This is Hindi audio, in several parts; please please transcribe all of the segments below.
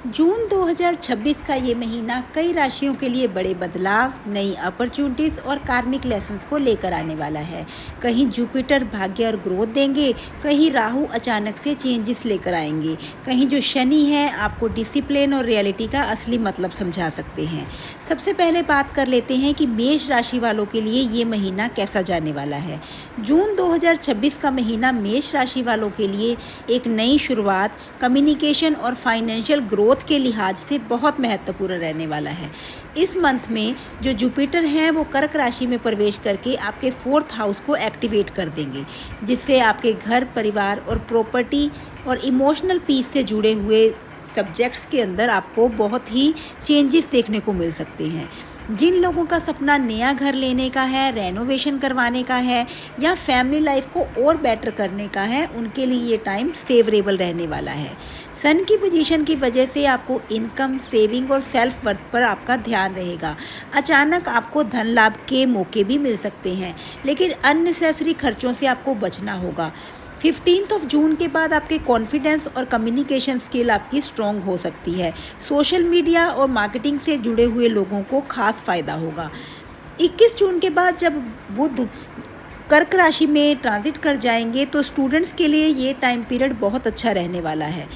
जून 2026 का ये महीना कई राशियों के लिए बड़े बदलाव, नई अपॉर्चुनिटीज़ और कार्मिक लेसन्स को लेकर आने वाला है। कहीं जुपिटर भाग्य और ग्रोथ देंगे, कहीं राहु अचानक से चेंजेस लेकर आएंगे, कहीं जो शनि है आपको डिसिप्लिन और रियलिटी का असली मतलब समझा सकते हैं। सबसे पहले बात कर लेते हैं कि मेष राशि वालों के लिए ये महीना कैसा जाने वाला है। जून 2026 का महीना मेष राशि वालों के लिए एक नई शुरुआत, कम्युनिकेशन और फाइनेंशियल ग्रोथ के लिहाज से बहुत महत्वपूर्ण रहने वाला है। इस मंथ में जो जुपिटर हैं वो कर्क राशि में प्रवेश करके आपके 4th हाउस को एक्टिवेट कर देंगे, जिससे आपके घर, परिवार और प्रॉपर्टी और इमोशनल पीस से जुड़े हुए सब्जेक्ट्स के अंदर आपको बहुत ही चेंजेस देखने को मिल सकते हैं। जिन लोगों का सपना नया घर लेने का है, रेनोवेशन करवाने का है या फैमिली लाइफ को और बेटर करने का है, उनके लिए ये टाइम फेवरेबल रहने वाला है। सन की पोजीशन की वजह से आपको इनकम, सेविंग और सेल्फ वर्थ पर आपका ध्यान रहेगा। अचानक आपको धन लाभ के मौके भी मिल सकते हैं, लेकिन अननेसेसरी खर्चों से आपको बचना होगा। 15 जून के बाद आपके कॉन्फिडेंस और कम्युनिकेशन स्किल आपकी स्ट्रॉन्ग हो सकती है। सोशल मीडिया और मार्केटिंग से जुड़े हुए लोगों को खास फ़ायदा होगा। 21 जून के बाद जब बुध कर्क राशि में ट्रांजिट कर जाएंगे तो स्टूडेंट्स के लिए ये टाइम पीरियड बहुत अच्छा रहने वाला है।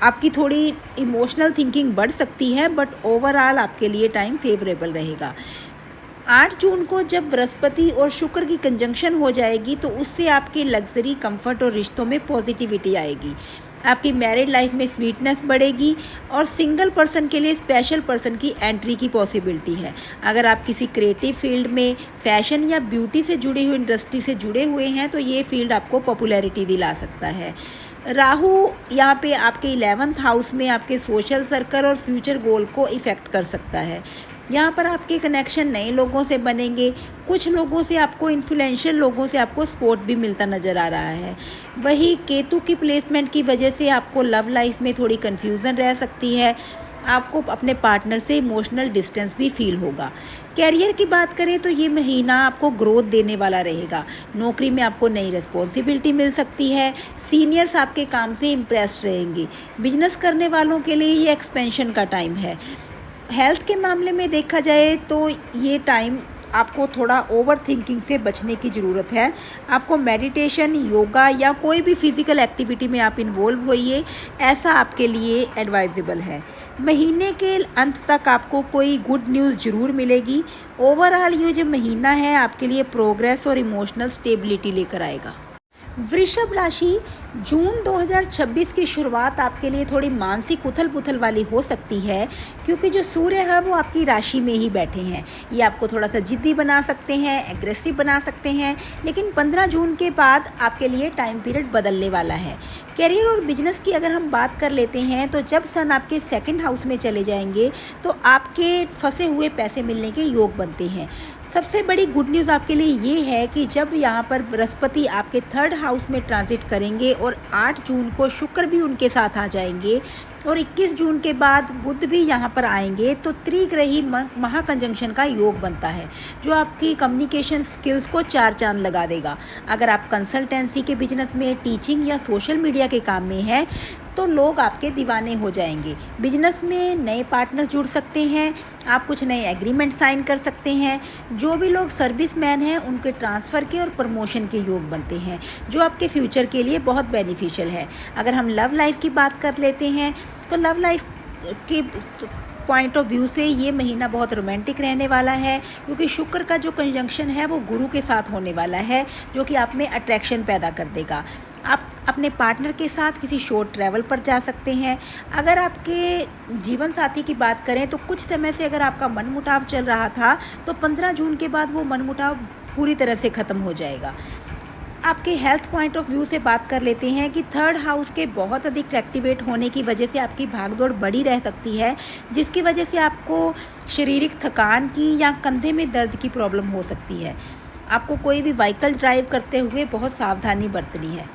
आपकी थोड़ी इमोशनल थिंकिंग बढ़ सकती है, बट ओवरऑल आपके लिए टाइम फेवरेबल रहेगा। 8 जून को जब बृहस्पति और शुक्र की कंजंक्शन हो जाएगी तो उससे आपके लग्जरी, कंफर्ट और रिश्तों में पॉजिटिविटी आएगी। आपकी मैरिड लाइफ में स्वीटनेस बढ़ेगी और सिंगल पर्सन के लिए स्पेशल पर्सन की एंट्री की पॉसिबिलिटी है। अगर आप किसी क्रिएटिव फील्ड में, फैशन या ब्यूटी से जुड़ी हुई इंडस्ट्री से जुड़े हुए हैं तो ये फील्ड आपको पॉपुलैरिटी दिला सकता है। राहु यहाँ पे आपके 11th हाउस में आपके सोशल सर्कल और फ्यूचर गोल को इफ़ेक्ट कर सकता है। यहाँ पर आपके कनेक्शन नए लोगों से बनेंगे। कुछ लोगों से आपको, इन्फ्लुएंशियल लोगों से आपको सपोर्ट भी मिलता नज़र आ रहा है। वही केतु की प्लेसमेंट की वजह से आपको लव लाइफ में थोड़ी कन्फ्यूज़न रह सकती है। आपको अपने पार्टनर से इमोशनल डिस्टेंस भी फील होगा। कैरियर की बात करें तो ये महीना आपको ग्रोथ देने वाला रहेगा। नौकरी में आपको नई रिस्पॉन्सिबिलिटी मिल सकती है। सीनियर्स आपके काम से इम्प्रेस्ड रहेंगे। बिजनेस करने वालों के लिए ये एक्सपेंशन का टाइम है। हेल्थ के मामले में देखा जाए तो ये टाइम आपको थोड़ा ओवर थिंकिंग से बचने की ज़रूरत है। आपको मेडिटेशन, योगा या कोई भी फिज़िकल एक्टिविटी में आप इन्वॉल्व होइए, ऐसा आपके लिए एडवाइजेबल है। महीने के अंत तक आपको कोई गुड न्यूज़ ज़रूर मिलेगी। ओवरऑल ये जो महीना है आपके लिए प्रोग्रेस और इमोशनल स्टेबिलिटी लेकर आएगा। वृषभ राशि, जून 2026 की शुरुआत आपके लिए थोड़ी मानसिक उथल पुथल वाली हो सकती है, क्योंकि जो सूर्य है वो आपकी राशि में ही बैठे हैं। ये आपको थोड़ा सा जिद्दी बना सकते हैं, एग्रेसिव बना सकते हैं, लेकिन 15 जून के बाद आपके लिए टाइम पीरियड बदलने वाला है। करियर और बिजनेस की अगर हम बात कर लेते हैं तो जब सन आपके 2nd हाउस में चले जाएंगे तो आपके फंसे हुए पैसे मिलने के योग बनते हैं। सबसे बड़ी गुड न्यूज़ आपके लिए ये है कि जब यहाँ पर बृहस्पति आपके 3rd हाउस में ट्रांजिट करेंगे और 8 जून को शुक्र भी उनके साथ आ जाएंगे और 21 जून के बाद बुध भी यहाँ पर आएंगे तो त्रिग्रही महाकंजंक्शन का योग बनता है, जो आपकी कम्युनिकेशन स्किल्स को 4 चांद लगा देगा। अगर आप कंसल्टेंसी के बिजनेस में, टीचिंग या सोशल मीडिया के काम में हैं तो लोग आपके दीवाने हो जाएंगे। बिजनेस में नए पार्टनर जुड़ सकते हैं, आप कुछ नए एग्रीमेंट साइन कर सकते हैं। जो भी लोग सर्विसमैन हैं उनके ट्रांसफ़र के और प्रमोशन के योग बनते हैं, जो आपके फ्यूचर के लिए बहुत बेनिफिशियल है। अगर हम लव लाइफ की बात कर लेते हैं तो लव लाइफ के पॉइंट ऑफ व्यू से ये महीना बहुत रोमांटिक रहने वाला है, क्योंकि शुक्र का जो कंजंक्शन है वो गुरु के साथ होने वाला है, जो कि आप में अट्रैक्शन पैदा कर देगा। आप अपने पार्टनर के साथ किसी शॉर्ट ट्रैवल पर जा सकते हैं। अगर आपके जीवन साथी की बात करें तो कुछ समय से अगर आपका मनमुटाव चल रहा था तो 15 जून के बाद वो मनमुटाव पूरी तरह से ख़त्म हो जाएगा। आपके हेल्थ पॉइंट ऑफ व्यू से बात कर लेते हैं कि 3rd हाउस के बहुत अधिक एक्टिवेट होने की वजह से आपकी भागदौड़ बढ़ी रह सकती है, जिसकी वजह से आपको शारीरिक थकान की या कंधे में दर्द की प्रॉब्लम हो सकती है। आपको कोई भी व्हीकल ड्राइव करते हुए बहुत सावधानी बरतनी है।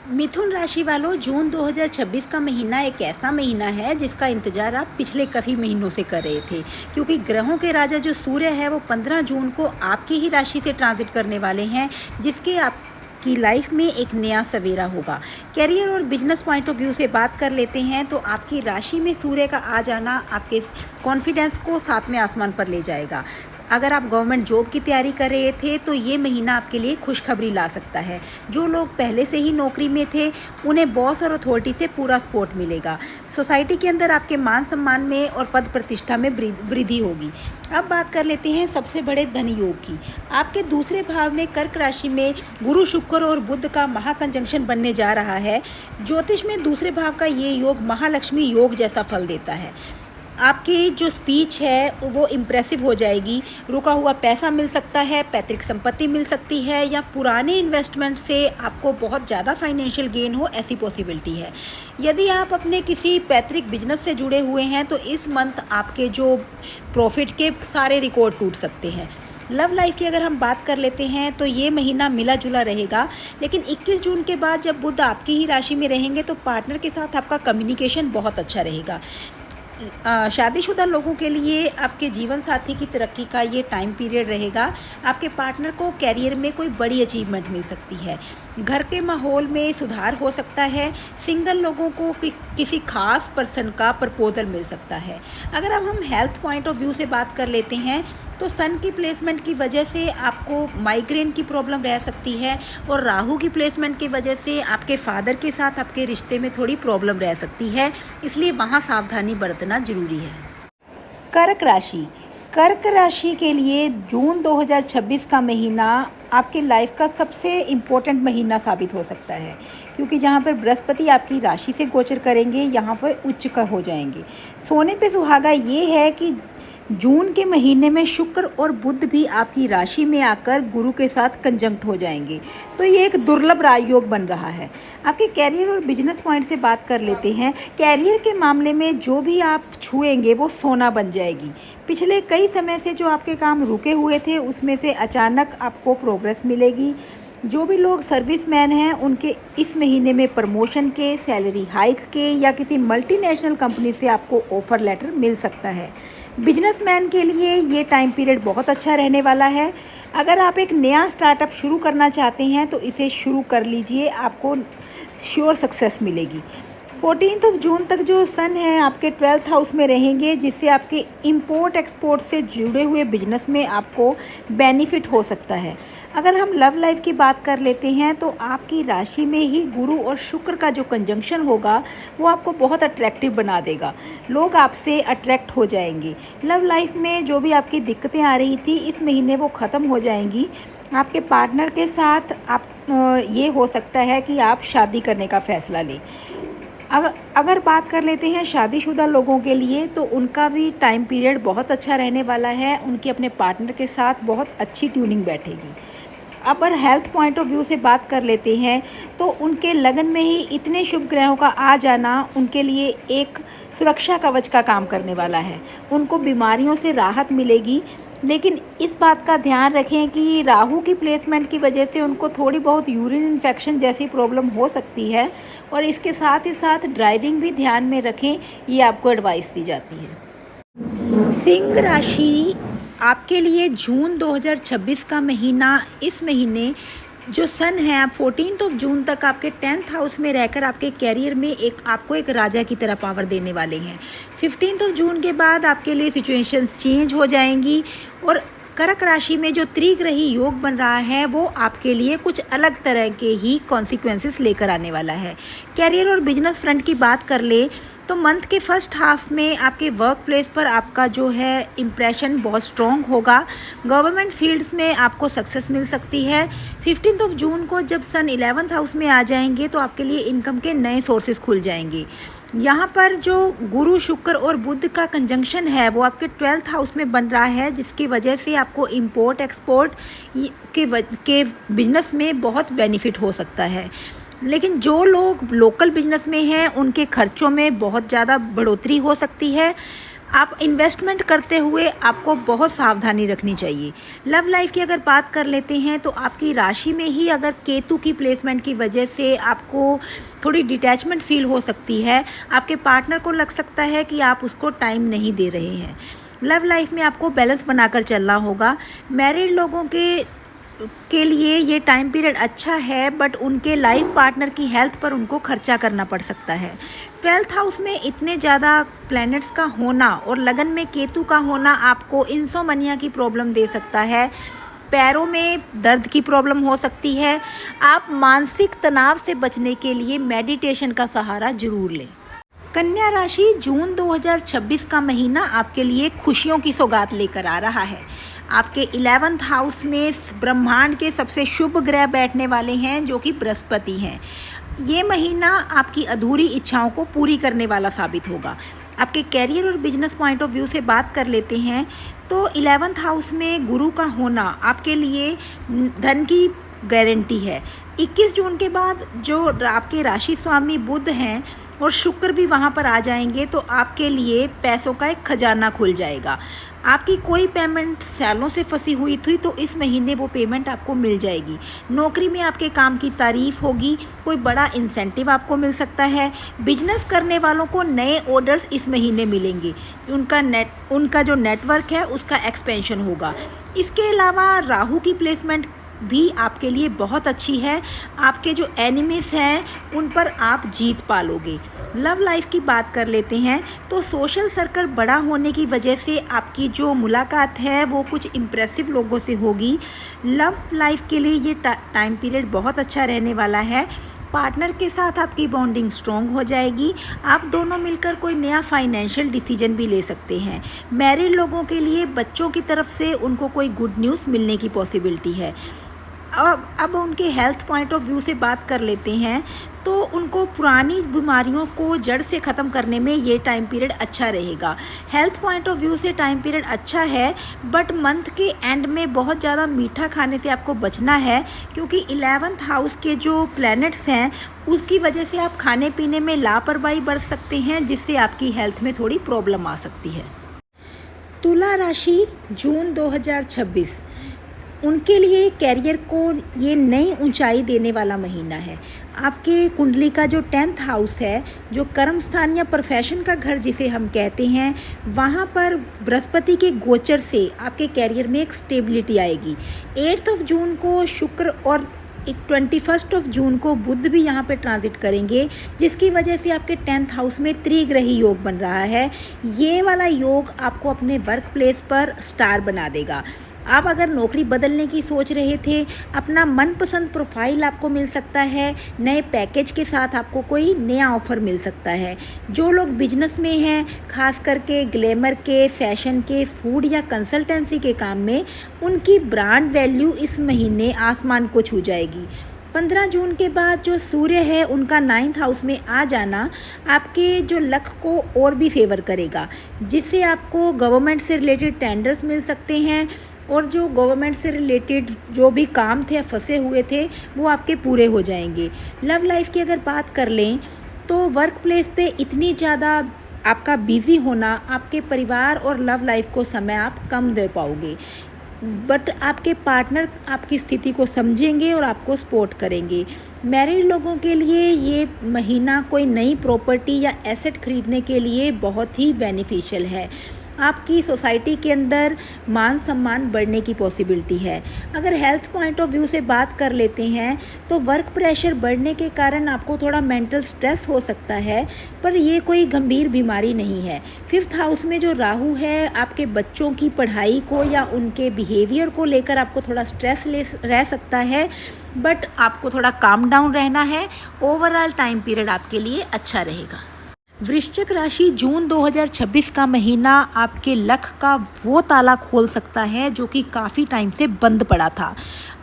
मिथुन राशि वालों, जून 2026 का महीना एक ऐसा महीना है जिसका इंतज़ार आप पिछले काफ़ी महीनों से कर रहे थे, क्योंकि ग्रहों के राजा जो सूर्य है वो 15 जून को आपकी ही राशि से ट्रांजिट करने वाले हैं, जिसके आप आपकी लाइफ में एक नया सवेरा होगा। करियर और बिजनेस पॉइंट ऑफ व्यू से बात कर लेते हैं तो आपकी राशि में सूर्य का आ जाना आपके कॉन्फिडेंस को सातवें आसमान पर ले जाएगा। अगर आप गवर्नमेंट जॉब की तैयारी कर रहे थे तो ये महीना आपके लिए खुशखबरी ला सकता है। जो लोग पहले से ही नौकरी में थे उन्हें बॉस और अथॉरिटी से पूरा सपोर्ट मिलेगा। सोसाइटी के अंदर आपके मान सम्मान में और पद प्रतिष्ठा में वृद्धि होगी। अब बात कर लेते हैं सबसे बड़े धन योग की। आपके दूसरे भाव में कर्क राशि में गुरु, शुक्र और बुध का महाकंजंक्शन बनने जा रहा है। ज्योतिष में दूसरे भाव का ये योग महालक्ष्मी योग जैसा फल देता है। आपकी जो स्पीच है वो इम्प्रेसिव हो जाएगी। रुका हुआ पैसा मिल सकता है, पैतृक संपत्ति मिल सकती है या पुराने इन्वेस्टमेंट से आपको बहुत ज़्यादा फाइनेंशियल गेन हो, ऐसी पॉसिबिलिटी है। यदि आप अपने किसी पैतृक बिजनेस से जुड़े हुए हैं तो इस मंथ आपके जो प्रॉफिट के सारे रिकॉर्ड टूट सकते हैं। लव लाइफ की अगर हम बात कर लेते हैं तो ये महीना मिला जुला रहेगा, लेकिन 21 जून के बाद जब बुध आपकी ही राशि में रहेंगे तो पार्टनर के साथ आपका कम्युनिकेशन बहुत अच्छा रहेगा। शादीशुदा लोगों के लिए आपके जीवन साथी की तरक्की का ये टाइम पीरियड रहेगा। आपके पार्टनर को कैरियर में कोई बड़ी अचीवमेंट मिल सकती है। घर के माहौल में सुधार हो सकता है। सिंगल लोगों को किसी खास पर्सन का प्रपोजल मिल सकता है। अगर अब हम हेल्थ पॉइंट ऑफ व्यू से बात कर लेते हैं तो सन की प्लेसमेंट की वजह से आपको माइग्रेन की प्रॉब्लम रह सकती है और राहु की प्लेसमेंट की वजह से आपके फादर के साथ आपके रिश्ते में थोड़ी प्रॉब्लम रह सकती है, इसलिए वहाँ सावधानी बरतना ज़रूरी है। कर्क राशि। कर्क राशि के लिए जून 2026 का महीना आपके लाइफ का सबसे इम्पोर्टेंट महीना साबित हो सकता है, क्योंकि जहाँ पर बृहस्पति आपकी राशि से गोचर करेंगे यहाँ पर उच्च का हो जाएंगे। सोने पे सुहागा ये है कि जून के महीने में शुक्र और बुध भी आपकी राशि में आकर गुरु के साथ कंजंक्ट हो जाएंगे, तो ये एक दुर्लभ राजयोग बन रहा है। आपके कैरियर और बिजनेस पॉइंट से बात कर लेते हैं। कैरियर के मामले में जो भी आप छुएंगे वो सोना बन जाएगी। पिछले कई समय से जो आपके काम रुके हुए थे उसमें से अचानक आपको प्रोग्रेस मिलेगी। जो भी लोग सर्विसमैन हैं उनके इस महीने में प्रमोशन के, सैलरी हाइक के या किसी मल्टीनेशनल कंपनी से आपको ऑफ़र लेटर मिल सकता है। बिजनेसमैन के लिए ये टाइम पीरियड बहुत अच्छा रहने वाला है। अगर आप एक नया स्टार्टअप शुरू करना चाहते हैं तो इसे शुरू कर लीजिए, आपको श्योर सक्सेस मिलेगी। 14 जून तक जो सन है आपके 12th हाउस में रहेंगे, जिससे आपके इंपोर्ट एक्सपोर्ट से जुड़े हुए बिजनेस में आपको बेनिफिट हो सकता है। अगर हम लव लाइफ की बात कर लेते हैं तो आपकी राशि में ही गुरु और शुक्र का जो कंजंक्शन होगा वो आपको बहुत अट्रैक्टिव बना देगा। लोग आपसे अट्रैक्ट हो जाएंगे। लव लाइफ में जो भी आपकी दिक्कतें आ रही थी इस महीने वो ख़त्म हो जाएंगी। आपके पार्टनर के साथ आप ये हो सकता है कि आप शादी करने का फ़ैसला लें। अगर बात कर लेते हैं शादीशुदा लोगों के लिए तो उनका भी टाइम पीरियड बहुत अच्छा रहने वाला है। उनके अपने पार्टनर के साथ बहुत अच्छी ट्यूनिंग बैठेगी। अगर हेल्थ पॉइंट ऑफ व्यू से बात कर लेते हैं तो उनके लगन में ही इतने शुभ ग्रहों का आ जाना उनके लिए एक सुरक्षा कवच का काम करने वाला है। उनको बीमारियों से राहत मिलेगी, लेकिन इस बात का ध्यान रखें कि राहु की प्लेसमेंट की वजह से उनको थोड़ी बहुत यूरिन इन्फेक्शन जैसी प्रॉब्लम हो सकती है और इसके साथ ही साथ ड्राइविंग भी ध्यान में रखें, ये आपको एडवाइस दी जाती है। सिंह राशि आपके लिए जून 2026 का महीना, इस महीने जो सन है आप 14 जून तक आपके 10th हाउस में रहकर आपके कैरियर में आपको एक राजा की तरह पावर देने वाले हैं। 15 जून के बाद आपके लिए सिचुएशंस चेंज हो जाएंगी और कर्क राशि में जो त्रिग्रही योग बन रहा है वो आपके लिए कुछ अलग तरह के ही कॉन्सिक्वेंसेस लेकर आने वाला है। कैरियर और बिजनेस फ्रंट की बात कर ले तो मंथ के फर्स्ट हाफ में आपके वर्क प्लेस पर आपका जो है इम्प्रेशन बहुत स्ट्रॉन्ग होगा। गवर्नमेंट फील्ड्स में आपको सक्सेस मिल सकती है। 15 जून को जब सन 11th हाउस में आ जाएंगे तो आपके लिए इनकम के नए सोर्सेज खुल जाएंगे। यहाँ पर जो गुरु, शुक्र और बुध का कंजंक्शन है वो आपके 12th हाउस में बन रहा है, जिसकी वजह से आपको इंपोर्ट एक्सपोर्ट के बिजनेस में बहुत बेनिफिट हो सकता है। लेकिन जो लोग लोकल बिजनेस में हैं उनके खर्चों में बहुत ज़्यादा बढ़ोतरी हो सकती है। आप इन्वेस्टमेंट करते हुए आपको बहुत सावधानी रखनी चाहिए। लव लाइफ की अगर बात कर लेते हैं तो आपकी राशि में ही अगर केतु की प्लेसमेंट की वजह से आपको थोड़ी डिटैचमेंट फील हो सकती है। आपके पार्टनर को लग सकता है कि आप उसको टाइम नहीं दे रहे हैं। लव लाइफ में आपको बैलेंस बनाकर चलना होगा। मैरिड लोगों के के लिए ये टाइम पीरियड अच्छा है, बट उनके लाइफ पार्टनर की हेल्थ पर उनको खर्चा करना पड़ सकता है। 12th हाउस में इतने ज़्यादा प्लैनेट्स का होना और लगन में केतु का होना आपको इंसोमनिया की प्रॉब्लम दे सकता है। पैरों में दर्द की प्रॉब्लम हो सकती है। आप मानसिक तनाव से बचने के लिए मेडिटेशन का सहारा जरूर लें। कन्या राशि, जून 2026 का महीना आपके लिए खुशियों की सौगात लेकर आ रहा है। आपके 11th हाउस में ब्रह्मांड के सबसे शुभ ग्रह बैठने वाले हैं, जो कि बृहस्पति हैं। ये महीना आपकी अधूरी इच्छाओं को पूरी करने वाला साबित होगा। आपके कैरियर और बिजनेस पॉइंट ऑफ व्यू से बात कर लेते हैं तो 11th हाउस में गुरु का होना आपके लिए धन की गारंटी है। 21 जून के बाद जो आपके राशि स्वामी बुध हैं और शुक्र भी वहाँ पर आ जाएंगे, तो आपके लिए पैसों का एक खजाना खुल जाएगा। आपकी कोई पेमेंट सालों से फंसी हुई थी तो इस महीने वो पेमेंट आपको मिल जाएगी। नौकरी में आपके काम की तारीफ होगी, कोई बड़ा इंसेंटिव आपको मिल सकता है। बिजनेस करने वालों को नए ऑर्डर्स इस महीने मिलेंगे। उनका जो नेटवर्क है उसका एक्सपेंशन होगा। इसके अलावा राहु की प्लेसमेंट भी आपके लिए बहुत अच्छी है। आपके जो एनिमीज हैं उन पर आप जीत पालोगे। लव लाइफ की बात कर लेते हैं तो सोशल सर्कल बड़ा होने की वजह से आपकी जो मुलाकात है वो कुछ इम्प्रेसिव लोगों से होगी। लव लाइफ के लिए ये टाइम पीरियड बहुत अच्छा रहने वाला है। पार्टनर के साथ आपकी बॉन्डिंग स्ट्रॉन्ग हो जाएगी। आप दोनों मिलकर कोई नया फाइनेंशियल डिसीजन भी ले सकते हैं। मैरिड लोगों के लिए बच्चों की तरफ से उनको कोई गुड न्यूज़ मिलने की पॉसिबिलिटी है। अब उनके हेल्थ पॉइंट ऑफ व्यू से बात कर लेते हैं तो उनको पुरानी बीमारियों को जड़ से ख़त्म करने में ये टाइम पीरियड अच्छा रहेगा। हेल्थ पॉइंट ऑफ व्यू से टाइम पीरियड अच्छा है, बट मंथ के एंड में बहुत ज़्यादा मीठा खाने से आपको बचना है, क्योंकि 11th हाउस के जो प्लैनेट्स हैं उसकी वजह से आप खाने पीने में लापरवाही बरत सकते हैं, जिससे आपकी हेल्थ में थोड़ी प्रॉब्लम आ सकती है। तुला राशि, जून 2026 उनके लिए कैरियर को ये नई ऊंचाई देने वाला महीना है। आपके कुंडली का जो 10th हाउस है, जो कर्म स्थान या प्रोफेशन का घर जिसे हम कहते हैं, वहाँ पर बृहस्पति के गोचर से आपके कैरियर में एक स्टेबिलिटी आएगी। 8 जून को शुक्र और 21 जून को बुध भी यहाँ पे ट्रांजिट करेंगे, जिसकी वजह से आपके 10th हाउस में त्रिग्रही योग बन रहा है। ये वाला योग आपको अपने वर्क प्लेस पर स्टार बना देगा। आप अगर नौकरी बदलने की सोच रहे थे, अपना मनपसंद प्रोफाइल आपको मिल सकता है। नए पैकेज के साथ आपको कोई नया ऑफ़र मिल सकता है। जो लोग बिजनेस में हैं, खास करके ग्लैमर के, फैशन के, फूड या कंसल्टेंसी के काम में, उनकी ब्रांड वैल्यू इस महीने आसमान को छू जाएगी। 15 जून के बाद जो सूर्य है उनका 9th हाउस में आ जाना आपके जो लक को और भी फेवर करेगा, जिससे आपको गवर्नमेंट से रिलेटेड टेंडर्स मिल सकते हैं और जो गवर्नमेंट से रिलेटेड जो भी काम थे, फंसे हुए थे, वो आपके पूरे हो जाएंगे। लव लाइफ की अगर बात कर लें तो वर्क प्लेस पे इतनी ज़्यादा आपका बिज़ी होना, आपके परिवार और लव लाइफ को समय आप कम दे पाओगे, बट आपके पार्टनर आपकी स्थिति को समझेंगे और आपको सपोर्ट करेंगे। मैरिड लोगों के लिए ये महीना कोई नई प्रॉपर्टी या एसेट खरीदने के लिए बहुत ही बेनिफिशियल है। आपकी सोसाइटी के अंदर मान सम्मान बढ़ने की पॉसिबिलिटी है। अगर हेल्थ पॉइंट ऑफ व्यू से बात कर लेते हैं तो वर्क प्रेशर बढ़ने के कारण आपको थोड़ा मेंटल स्ट्रेस हो सकता है, पर ये कोई गंभीर बीमारी नहीं है। 5th हाउस में जो राहु है, आपके बच्चों की पढ़ाई को या उनके बिहेवियर को लेकर आपको थोड़ा स्ट्रेस रह सकता है, बट आपको थोड़ा काम डाउन रहना है। ओवरऑल टाइम पीरियड आपके लिए अच्छा रहेगा। वृश्चिक राशि, जून 2026 का महीना आपके लक का वो ताला खोल सकता है जो कि काफ़ी टाइम से बंद पड़ा था।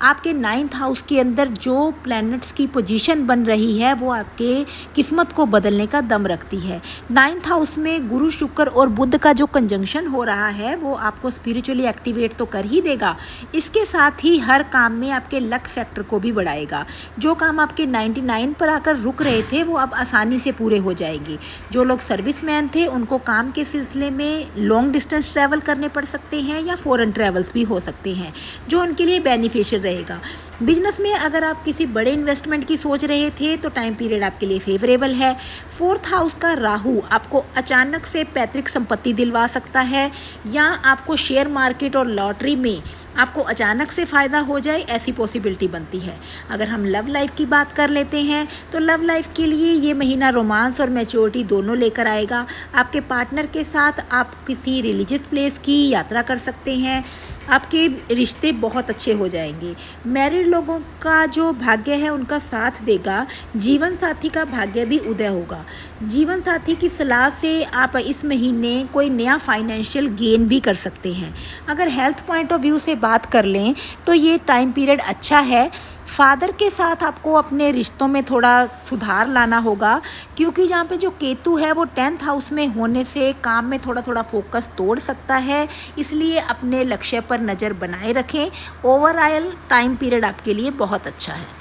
आपके 9th हाउस के अंदर जो प्लैनेट्स की पोजीशन बन रही है वो आपके किस्मत को बदलने का दम रखती है। 9th हाउस में गुरु, शुक्र और बुध का जो कंजंक्शन हो रहा है वो आपको स्पिरिचुअली एक्टिवेट तो कर ही देगा, इसके साथ ही हर काम में आपके लक फैक्टर को भी बढ़ाएगा। जो काम आपके 99 पर आकर रुक रहे थे वो अब आसानी से पूरे हो जाएंगे। जो लोग सर्विसमैन थे उनको काम के सिलसिले में लॉन्ग डिस्टेंस ट्रैवल करने पड़ सकते हैं या फॉरेन ट्रैवल्स भी हो सकते हैं, जो उनके लिए बेनिफिशियल रहेगा। बिजनेस में अगर आप किसी बड़े इन्वेस्टमेंट की सोच रहे थे तो टाइम पीरियड आपके लिए फेवरेबल है। फोर्थ हाउस का राहु आपको अचानक से पैतृक संपत्ति दिलवा सकता है, या आपको शेयर मार्केट और लॉटरी में आपको अचानक से फ़ायदा हो जाए, ऐसी पॉसिबिलिटी बनती है। अगर हम लव लाइफ की बात कर लेते हैं तो लव लाइफ के लिए ये महीना रोमांस और मैच्योरिटी दोनों लेकर आएगा। आपके पार्टनर के साथ आप किसी रिलीजियस प्लेस की यात्रा कर सकते हैं, आपके रिश्ते बहुत अच्छे हो जाएंगे। मैरिड लोगों का जो भाग्य है उनका साथ देगा, जीवन साथी का भाग्य भी उदय होगा। जीवन साथी की सलाह से आप इस महीने कोई नया फाइनेंशियल गेन भी कर सकते हैं। अगर हेल्थ पॉइंट ऑफ व्यू से बात कर लें तो ये टाइम पीरियड अच्छा है। फादर के साथ आपको अपने रिश्तों में थोड़ा सुधार लाना होगा, क्योंकि जहाँ पे जो केतु है वो 10th हाउस में होने से काम में थोड़ा थोड़ा फोकस तोड़ सकता है, इसलिए अपने लक्ष्य पर नज़र बनाए रखें। ओवरऑल टाइम पीरियड आपके लिए बहुत अच्छा है।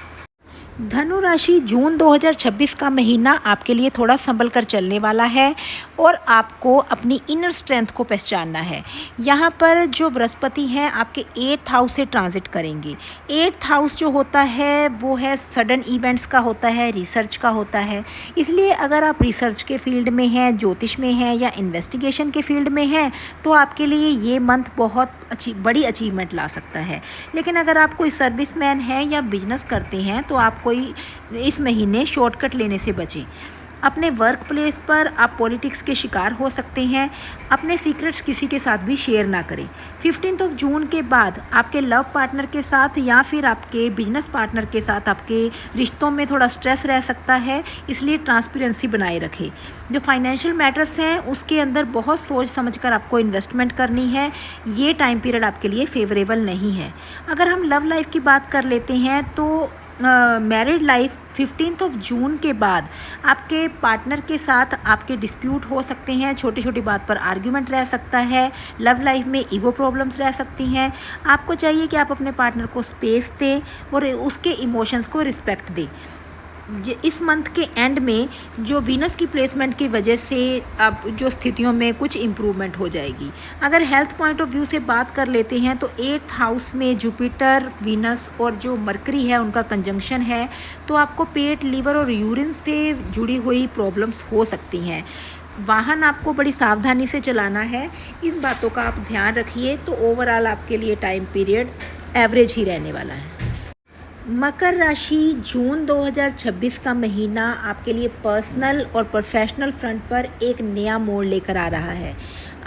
धनु राशि, जून 2026 का महीना आपके लिए थोड़ा संभल कर चलने वाला है और आपको अपनी इनर स्ट्रेंथ को पहचानना है। यहाँ पर जो बृहस्पति हैं आपके 8th हाउस से ट्रांजिट करेंगे। 8th हाउस जो होता है वो है सडन इवेंट्स का होता है, रिसर्च का होता है। इसलिए अगर आप रिसर्च के फील्ड में हैं, ज्योतिष में हैं या इन्वेस्टिगेशन के फील्ड में हैं तो आपके लिए ये मंथ बहुत बड़ी अचीवमेंट ला सकता है। लेकिन अगर आप कोई सर्विसमैन हैं या बिजनेस करते हैं तो आप कोई इस महीने शॉर्टकट लेने से बचें। अपने वर्क प्लेस पर आप पॉलिटिक्स के शिकार हो सकते हैं। अपने सीक्रेट्स किसी के साथ भी शेयर ना करें। 15 जून के बाद आपके लव पार्टनर के साथ या फिर आपके बिजनेस पार्टनर के साथ आपके रिश्तों में थोड़ा स्ट्रेस रह सकता है, इसलिए ट्रांसपेरेंसी बनाए रखें। जो फाइनेंशियल मैटर्स हैं उसके अंदर बहुत सोच समझकर आपको इन्वेस्टमेंट करनी है। ये टाइम पीरियड आपके लिए फेवरेबल नहीं है। अगर हम लव लाइफ की बात कर लेते हैं तो मैरिड लाइफ 15 जून के बाद आपके पार्टनर के साथ आपके डिस्प्यूट हो सकते हैं, छोटी छोटी बात पर आर्ग्यूमेंट रह सकता है। लव लाइफ में ईगो प्रॉब्लम्स रह सकती हैं। आपको चाहिए कि आप अपने पार्टनर को स्पेस दें और उसके इमोशंस को रिस्पेक्ट दें। इस मंथ के एंड में जो वीनस की प्लेसमेंट की वजह से अब जो स्थितियों में कुछ इम्प्रूवमेंट हो जाएगी। अगर हेल्थ पॉइंट ऑफ व्यू से बात कर लेते हैं तो 8th हाउस में जुपिटर, वीनस और जो मरकरी है उनका कंजंक्शन है, तो आपको पेट, लीवर और यूरिन से जुड़ी हुई प्रॉब्लम्स हो सकती हैं। वाहन आपको बड़ी सावधानी से चलाना है, इन बातों का आप ध्यान रखिए। तो ओवरऑल आपके लिए टाइम पीरियड एवरेज ही रहने वाला है। मकर राशि, जून 2026 का महीना आपके लिए पर्सनल और प्रोफेशनल फ्रंट पर एक नया मोड़ लेकर आ रहा है।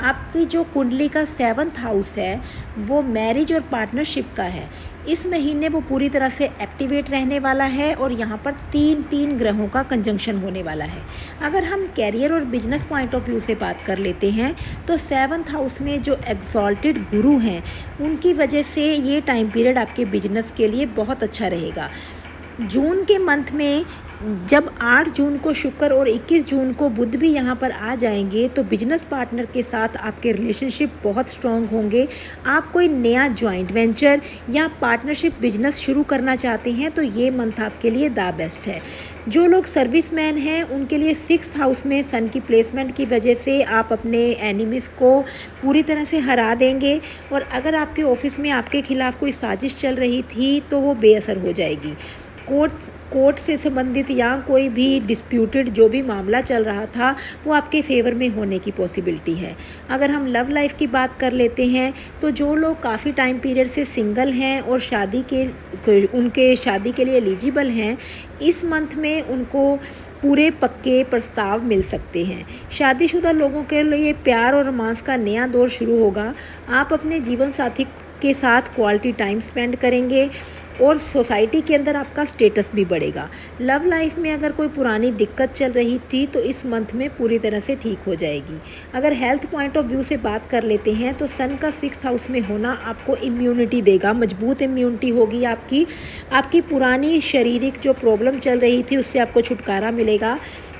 आपकी जो कुंडली का 7th हाउस है वो मैरिज और पार्टनरशिप का है। इस महीने वो पूरी तरह से एक्टिवेट रहने वाला है और यहाँ पर तीन ग्रहों का कंजंक्शन होने वाला है। अगर हम कैरियर और बिजनेस पॉइंट ऑफ व्यू से बात कर लेते हैं तो 7th हाउस में जो एग्जॉल्टेड गुरु हैं उनकी वजह से ये टाइम पीरियड आपके बिजनेस के लिए बहुत अच्छा रहेगा। जून के मंथ में जब 8 जून को शुक्र और 21 जून को बुध भी यहाँ पर आ जाएंगे तो बिजनेस पार्टनर के साथ आपके रिलेशनशिप बहुत स्ट्रॉन्ग होंगे। आप कोई नया जॉइंट वेंचर या पार्टनरशिप बिजनेस शुरू करना चाहते हैं तो ये मंथ आपके लिए द बेस्ट है। जो लोग सर्विसमैन हैं उनके लिए 6th हाउस में सन की प्लेसमेंट की वजह से आप अपने एनिमीज़ को पूरी तरह से हरा देंगे, और अगर आपके ऑफिस में आपके खिलाफ कोई साजिश चल रही थी तो वो बेअसर हो जाएगी। कोर्ट से संबंधित या कोई भी डिस्प्यूटेड जो भी मामला चल रहा था वो आपके फेवर में होने की पॉसिबिलिटी है। अगर हम लव लाइफ की बात कर लेते हैं तो जो लोग काफ़ी टाइम पीरियड से सिंगल हैं और उनके शादी के लिए एलिजिबल हैं, इस मंथ में उनको पूरे पक्के प्रस्ताव मिल सकते हैं। शादीशुदा लोगों के लिए प्यार और रोमांस का नया दौर शुरू होगा। आप अपने जीवन साथी के साथ क्वालिटी टाइम स्पेंड करेंगे और सोसाइटी के अंदर आपका स्टेटस भी बढ़ेगा। लव लाइफ में अगर कोई पुरानी दिक्कत चल रही थी तो इस मंथ में पूरी तरह से ठीक हो जाएगी। अगर हेल्थ पॉइंट ऑफ व्यू से बात कर लेते हैं तो सन का 6th हाउस में होना आपको इम्यूनिटी देगा, मजबूत इम्यूनिटी होगी आपकी पुरानी शारीरिक जो प्रॉब्लम चल रही थी उससे आपको छुटकारा मिलेगा।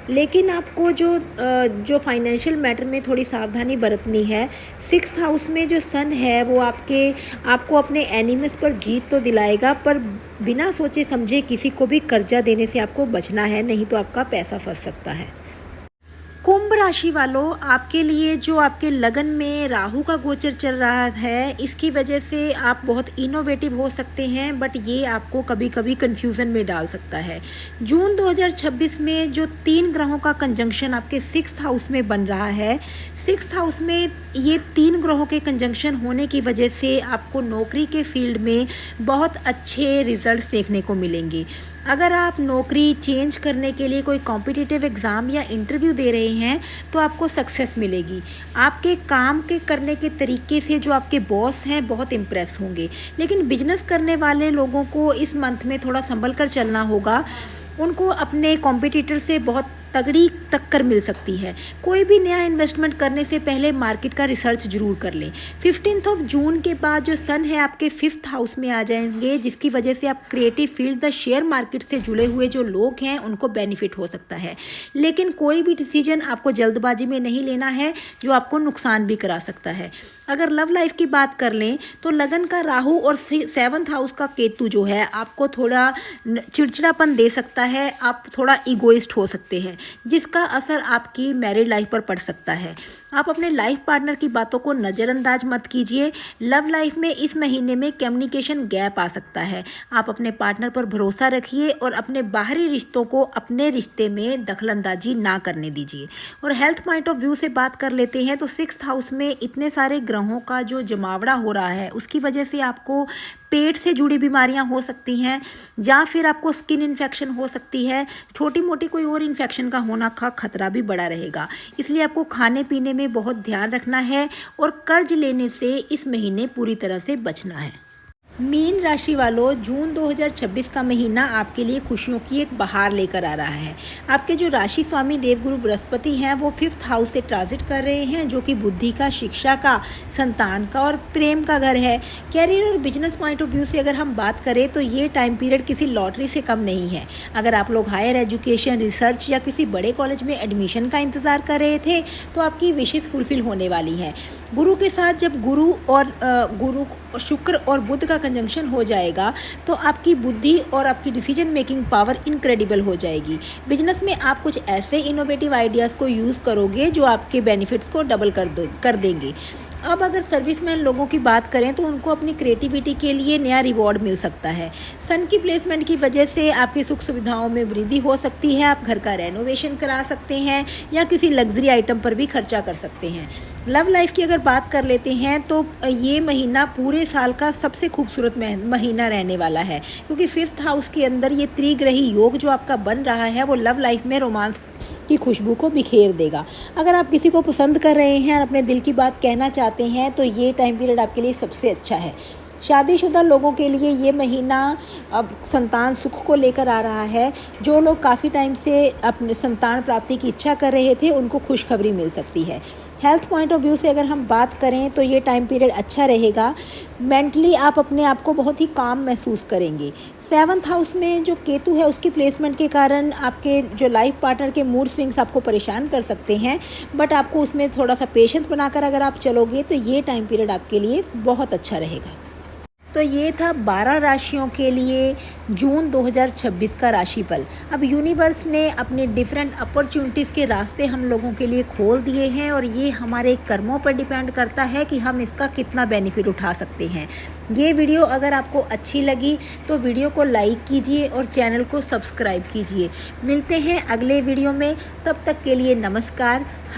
लेकिन आपको जो फाइनेंशियल मैटर में थोड़ी सावधानी बरतनी है। 6th हाउस में जो सन है वो आपको अपने एनिमीज़ पर जीत तो दिलाएगा, पर बिना सोचे समझे किसी को भी कर्जा देने से आपको बचना है, नहीं तो आपका पैसा फंस सकता है। कुंभ राशि वालों, आपके लिए जो आपके लगन में राहु का गोचर चल रहा है, इसकी वजह से आप बहुत इनोवेटिव हो सकते हैं, बट ये आपको कभी कभी कन्फ्यूज़न में डाल सकता है। जून 2026 में जो 3 ग्रहों का कंजंक्शन आपके 6th हाउस में बन रहा है, 6th हाउस में ये 3 ग्रहों के कंजंक्शन होने की वजह से आपको नौकरी के फील्ड में बहुत अच्छे रिजल्ट्स देखने को मिलेंगे। अगर आप नौकरी चेंज करने के लिए कोई कॉम्पिटिटिव एग्ज़ाम या इंटरव्यू दे रहे हैं तो आपको सक्सेस मिलेगी। आपके काम के करने के तरीके से जो आपके बॉस हैं बहुत इम्प्रेस होंगे। लेकिन बिजनेस करने वाले लोगों को इस मंथ में थोड़ा संभल कर चलना होगा। उनको अपने कॉम्पिटिटर से बहुत तगड़ी टक्कर मिल सकती है। कोई भी नया इन्वेस्टमेंट करने से पहले मार्केट का रिसर्च जरूर कर लें। 15 जून के बाद जो सन है आपके 5th हाउस में आ जाएंगे, जिसकी वजह से आप creative field the share market से जुड़े हुए जो लोग हैं उनको बेनिफिट हो सकता है। लेकिन कोई भी डिसीजन आपको जल्दबाजी में नहीं लेना है जो आपको नुकसान भी करा सकता है। अगर लव लाइफ की बात कर लें तो लगन का राहु और 7th हाउस का केतु जो है आपको थोड़ा चिड़चिड़ापन दे सकता है। आप थोड़ा ईगोइस्ट हो सकते हैं, जिसका असर आपकी मैरिड लाइफ पर पड़ सकता है। आप अपने लाइफ पार्टनर की बातों को नज़रअंदाज मत कीजिए। लव लाइफ में इस महीने में कम्युनिकेशन गैप आ सकता है। आप अपने पार्टनर पर भरोसा रखिए और अपने बाहरी रिश्तों को अपने रिश्ते में दखलंदाजी ना करने दीजिए। और हेल्थ पॉइंट ऑफ व्यू से बात कर लेते हैं तो 6th हाउस में इतने सारे ग्रहों का जो जमावड़ा हो रहा है उसकी वजह से आपको पेट से जुड़ी बीमारियां हो सकती हैं, या फिर आपको स्किन इन्फेक्शन हो सकती है। छोटी मोटी कोई और इन्फेक्शन का होना का खतरा भी बड़ा रहेगा। इसलिए आपको खाने पीने में बहुत ध्यान रखना है और कर्ज लेने से इस महीने पूरी तरह से बचना है। मीन राशि वालों, जून 2026 का महीना आपके लिए खुशियों की एक बहार लेकर आ रहा है। आपके जो राशि स्वामी देवगुरु बृहस्पति हैं वो 5th हाउस से ट्रांजिट कर रहे हैं, जो कि बुद्धि का, शिक्षा का, संतान का और प्रेम का घर है। कैरियर और बिजनेस पॉइंट ऑफ व्यू से अगर हम बात करें तो ये टाइम पीरियड किसी लॉटरी से कम नहीं है। अगर आप लोग हायर एजुकेशन, रिसर्च या किसी बड़े कॉलेज में एडमिशन का इंतज़ार कर रहे थे तो आपकी विशेष फुलफिल होने वाली हैं। गुरु के साथ जब गुरु शुक्र और बुध का कंजंक्शन हो जाएगा तो आपकी बुद्धि और आपकी डिसीजन मेकिंग पावर इनक्रेडिबल हो जाएगी। बिजनेस में आप कुछ ऐसे इनोवेटिव आइडियाज़ को यूज़ करोगे जो आपके बेनिफिट्स को डबल कर देंगे। अब अगर सर्विसमैन लोगों की बात करें तो उनको अपनी क्रिएटिविटी के लिए नया रिवॉर्ड मिल सकता है। सन की प्लेसमेंट की वजह से आपकी सुख सुविधाओं में वृद्धि हो सकती है। आप घर का रेनोवेशन करा सकते हैं या किसी लग्जरी आइटम पर भी खर्चा कर सकते हैं। लव लाइफ की अगर बात कर लेते हैं तो ये महीना पूरे साल का सबसे खूबसूरत महीना रहने वाला है, क्योंकि 5th हाउस के अंदर ये त्रिग्रही योग जो आपका बन रहा है वो लव लाइफ में रोमांस की खुशबू को बिखेर देगा। अगर आप किसी को पसंद कर रहे हैं और अपने दिल की बात कहना चाहते हैं तो ये टाइम पीरियड आपके लिए सबसे अच्छा है। शादीशुदा लोगों के लिए ये महीना अब संतान सुख को लेकर आ रहा है। जो लोग काफ़ी टाइम से अपने संतान प्राप्ति की इच्छा कर रहे थे उनको खुशखबरी मिल सकती है। हेल्थ पॉइंट ऑफ व्यू से अगर हम बात करें तो ये टाइम पीरियड अच्छा रहेगा। मेंटली आप अपने आप को बहुत ही काम महसूस करेंगे। 7th हाउस में जो केतु है उसकी प्लेसमेंट के कारण आपके जो लाइफ पार्टनर के मूड स्विंग्स आपको परेशान कर सकते हैं, बट आपको उसमें थोड़ा सा पेशेंस बनाकर अगर आप चलोगे तो ये टाइम पीरियड आपके लिए बहुत अच्छा रहेगा। तो ये था 12 राशियों के लिए जून 2026 का राशिफल। अब यूनिवर्स ने अपने डिफरेंट अपॉर्चुनिटीज़ के रास्ते हम लोगों के लिए खोल दिए हैं और ये हमारे कर्मों पर डिपेंड करता है कि हम इसका कितना बेनिफिट उठा सकते हैं। ये वीडियो अगर आपको अच्छी लगी तो वीडियो को लाइक कीजिए और चैनल को सब्सक्राइब कीजिए। मिलते हैं अगले वीडियो में, तब तक के लिए नमस्कार।